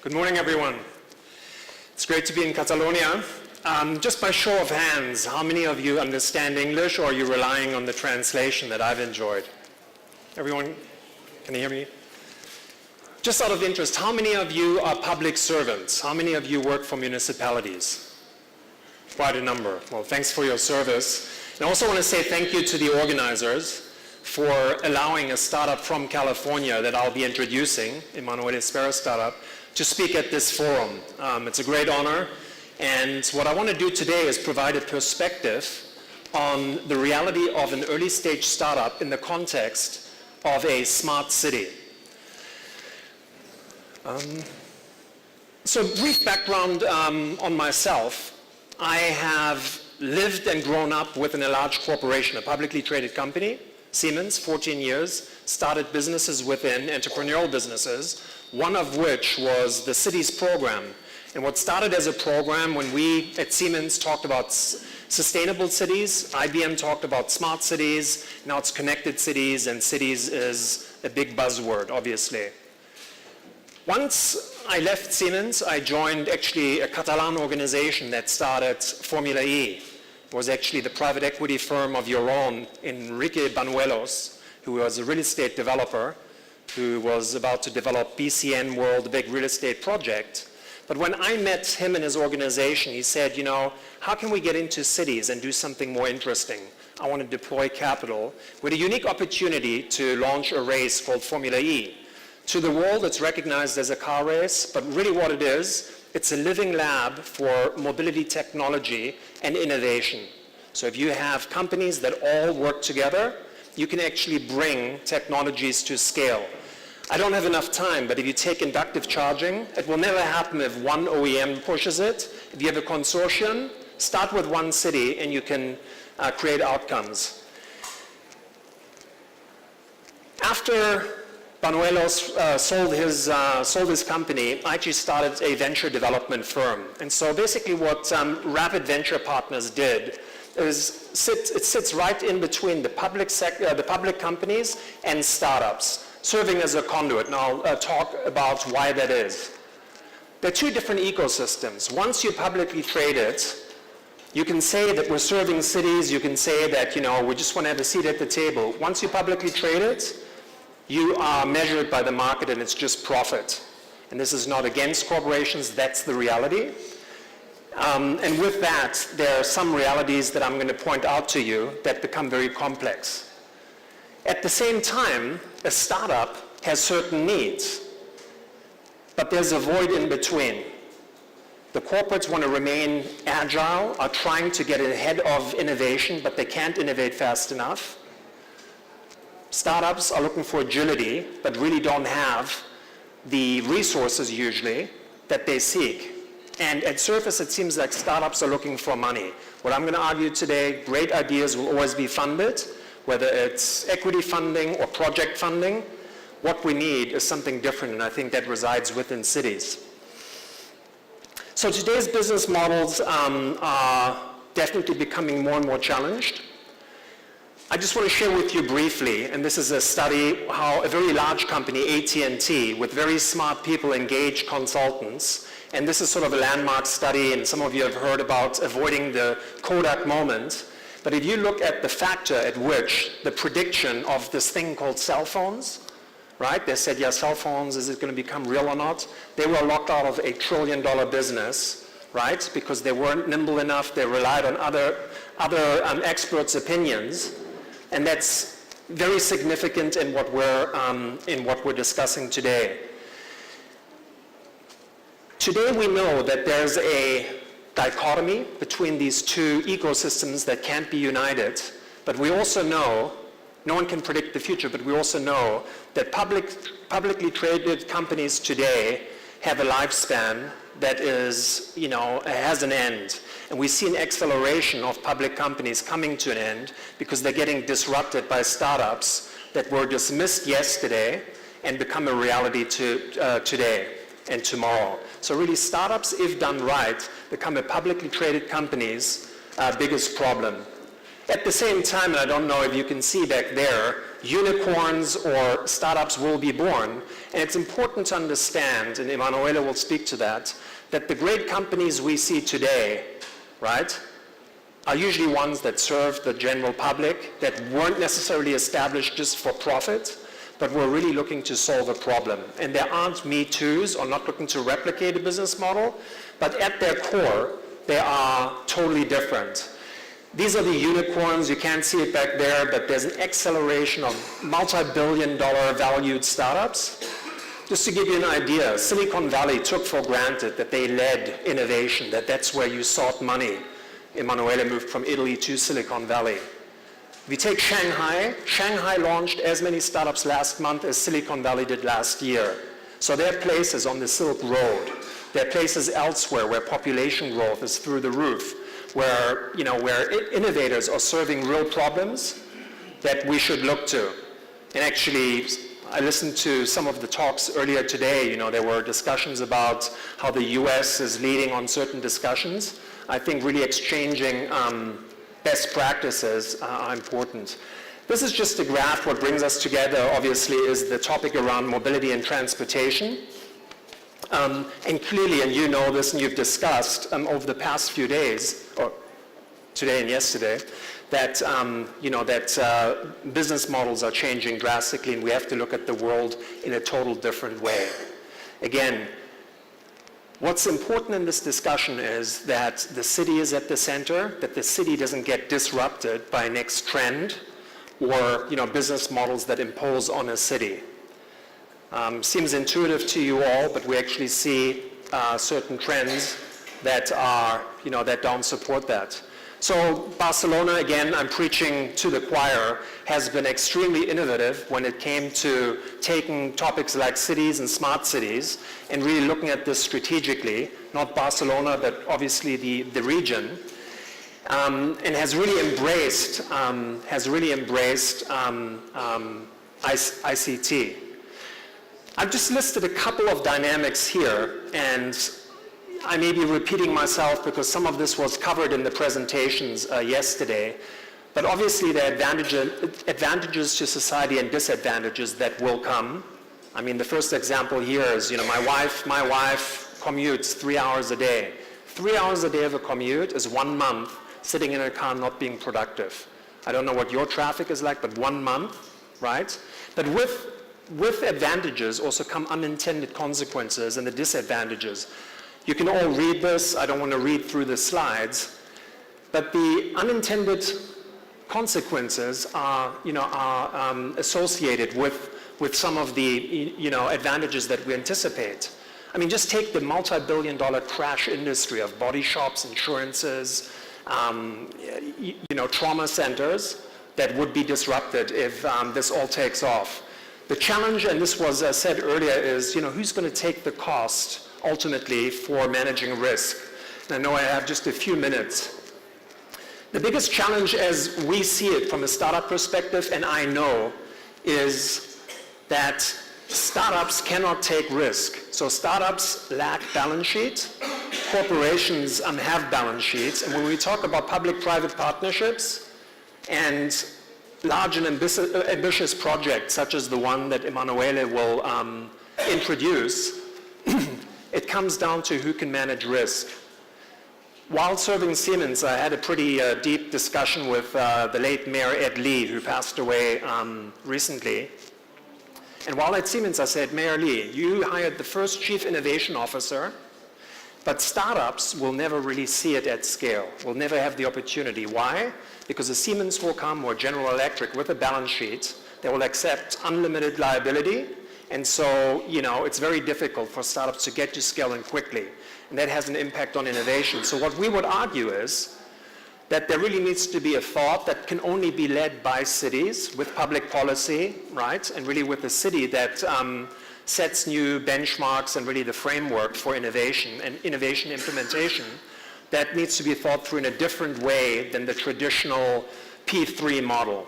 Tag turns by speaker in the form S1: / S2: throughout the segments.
S1: Good morning, everyone. It's great to be in Catalonia. Just by show of hands, how many of you understand English, or are you relying on the translation that I've enjoyed? Everyone, can you hear me? Just out of interest, how many of you are public servants? How many of you work for municipalities? Quite a number. Well, thanks for your service. And I also want to say thank you to the organizers for allowing a startup from California that I'll be introducing, Emanuele Spera startup, to speak at this forum. It's a great honor, and what I want to do today is provide a perspective on the reality of an early stage startup in the context of a smart city. So brief background on myself. I have lived and grown up within a large corporation, a publicly traded company, Siemens, 14 years, started businesses within, entrepreneurial businesses, one of which was the cities program. And what started as a program when we at Siemens talked about sustainable cities, IBM talked about smart cities, now it's connected cities, and cities is a big buzzword, obviously. Once I left Siemens, I joined actually a Catalan organization that started Formula E. It was actually the private equity firm of your own, Enrique Banuelos, who was a real estate developer, who was about to develop BCN World, a big real estate project. But when I met him and his organization, he said, you know, how can we get into cities and do something more interesting? I want to deploy capital with a unique opportunity to launch a race called Formula E. To the world, it's recognized as a car race, but really what it is, it's a living lab for mobility technology and innovation. So if you have companies that all work together, you can actually bring technologies to scale. I don't have enough time, but if you take inductive charging, it will never happen if one OEM pushes it. If you have a consortium, start with one city and you can create outcomes. After Banuelos sold his company, I actually started a venture development firm. And so basically what Rapid Venture Partners did is it sits right in between the public sector, the public companies and startups, serving as a conduit. And I'll talk about why that is. There are two different ecosystems. Once you're publicly traded, you can say that we're serving cities, you can say that, you know, we just want to have a seat at the table. Once you're publicly traded, you are measured by the market and it's just profit. And this is not against corporations, that's the reality. And with that, there are some realities that I'm going to point out to you that become very complex. At the same time, a startup has certain needs, but there's a void in between. The corporates want to remain agile, are trying to get ahead of innovation, but they can't innovate fast enough. Startups are looking for agility, but really don't have the resources usually that they seek. And at surface, it seems like startups are looking for money. What I'm going to argue today, great ideas will always be funded, whether it's equity funding or project funding. What we need is something different, and I think that resides within cities. So today's business models are definitely becoming more and more challenged. I just want to share with you briefly, and this is a study, how a very large company, AT&T, with very smart people engage consultants. And this is sort of a landmark study, and some of you have heard about avoiding the Kodak moment. But if you look at the factor at which the prediction of this thing called cell phones, right? They said, yeah, cell phones, is it going to become real or not? They were locked out of $1 trillion business, right? Because they weren't nimble enough, they relied on other experts' opinions. And that's very significant in what we're discussing today. Today we know that there's a dichotomy between these two ecosystems that can't be united, but we also know, no one can predict the future, but we also know that publicly traded companies today have a lifespan that is, you know, has an end. And we see an acceleration of public companies coming to an end because they're getting disrupted by startups that were dismissed yesterday and become a reality today and tomorrow. So really startups, if done right, become a publicly traded company's biggest problem. At the same time, and I don't know if you can see back there, unicorns or startups will be born. And it's important to understand, and Emanuele will speak to that the great companies we see today, right, are usually ones that serve the general public, that weren't necessarily established just for profit, but were really looking to solve a problem. And there aren't me toos or not looking to replicate a business model, but at their core, they are totally different. These are the unicorns. You can't see it back there, but there's an acceleration of multi-billion-dollar valued startups. Just to give you an idea, Silicon Valley took for granted that they led innovation, that's where you sought money. Emanuele moved from Italy to Silicon Valley. If you take Shanghai launched as many startups last month as Silicon Valley did last year. So there are places on the Silk Road. There are places elsewhere where population growth is through the roof, where innovators are serving real problems that we should look to. And actually, I listened to some of the talks earlier today. There were discussions about how the US is leading on certain discussions. I think really exchanging best practices are important. This is just a graph. What brings us together, obviously, is the topic around mobility and transportation. And clearly, and you know this and you've discussed over the past few days, or today and yesterday, that, business models are changing drastically, and we have to look at the world in a total different way. Again, what's important in this discussion is that the city is at the center, that the city doesn't get disrupted by next trend or business models that impose on a city. Seems intuitive to you all, but we actually see certain trends that are, that don't support that. So Barcelona, again, I'm preaching to the choir, has been extremely innovative when it came to taking topics like cities and smart cities and really looking at this strategically, not Barcelona, but obviously the region, and has really embraced ICT. I've just listed a couple of dynamics here, and I may be repeating myself because some of this was covered in the presentations yesterday, but obviously there are advantages to society and disadvantages that will come. I mean, the first example here is, my wife commutes 3 hours a day. 3 hours a day of a commute is 1 month sitting in a car not being productive. I don't know what your traffic is like, but 1 month, right? But with advantages also come unintended consequences and the disadvantages. You can all read this. I don't want to read through the slides, but the unintended consequences are associated with some of the advantages that we anticipate. I mean, just take the multi-billion-dollar crash industry of body shops, insurances, trauma centers that would be disrupted if this all takes off. The challenge, and this was said earlier, is who's going to take the cost ultimately for managing risk. And I know I have just a few minutes. The biggest challenge as we see it from a startup perspective, and I know, is that startups cannot take risk. So startups lack balance sheet. Corporations have balance sheets. And when we talk about public-private partnerships and large and ambitious projects, such as the one that Emanuele will introduce, it comes down to who can manage risk. While serving Siemens, I had a pretty deep discussion with the late Mayor Ed Lee, who passed away recently. And while at Siemens, I said, Mayor Lee, you hired the first chief innovation officer, but startups will never really see it at scale, will never have the opportunity. Why? Because a Siemens will come, or General Electric, with a balance sheet. They will accept unlimited liability. And so, it's very difficult for startups to get to scale and quickly. And that has an impact on innovation. So what we would argue is that there really needs to be a thought that can only be led by cities with public policy, right? And really with the city that sets new benchmarks and really the framework for innovation and innovation implementation that needs to be thought through in a different way than the traditional P3 model.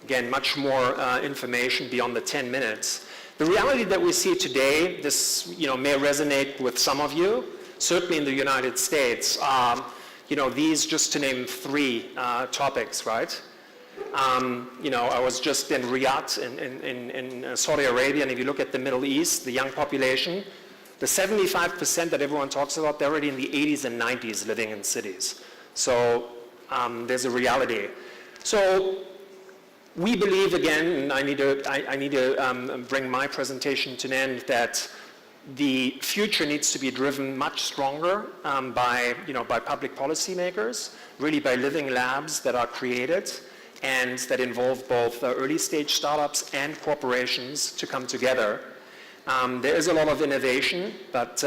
S1: Again, much more information beyond the 10 minutes. The reality that we see today, this may resonate with some of you, certainly in the United States, these just to name 3 topics, right? I was just in Riyadh in Saudi Arabia, and if you look at the Middle East, the young population, the 75% that everyone talks about, they're already in the 80s and 90s living in cities. So there's a reality. So we believe, again, and I need to bring my presentation to an end, that the future needs to be driven much stronger by public policymakers, really by living labs that are created and that involve both early stage startups and corporations to come together. There is a lot of innovation, but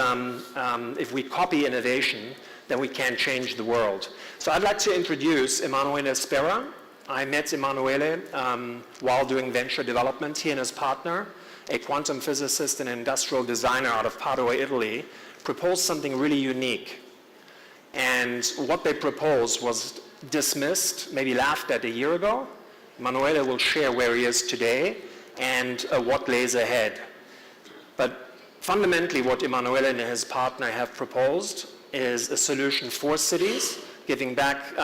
S1: if we copy innovation, then we can't change the world. So I'd like to introduce Emanuele Spera. I met Emanuele while doing venture development. He and his partner, a quantum physicist and industrial designer out of Padua, Italy, proposed something really unique. And what they proposed was dismissed, maybe laughed at a year ago. Emanuele will share where he is today and what lays ahead. But fundamentally, what Emanuele and his partner have proposed is a solution for cities, giving back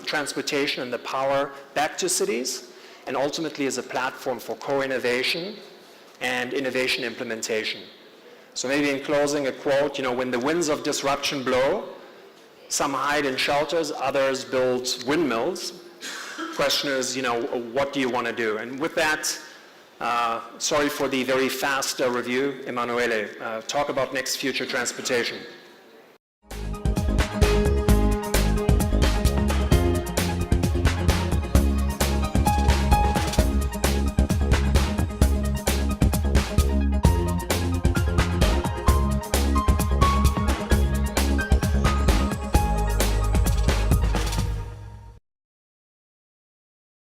S1: transportation and the power back to cities, and ultimately as a platform for co-innovation and innovation implementation. So maybe in closing, a quote, when the winds of disruption blow, some hide in shelters, others build windmills. Question is, what do you want to do? And with that, sorry for the very fast review, Emanuele, talk about next future transportation.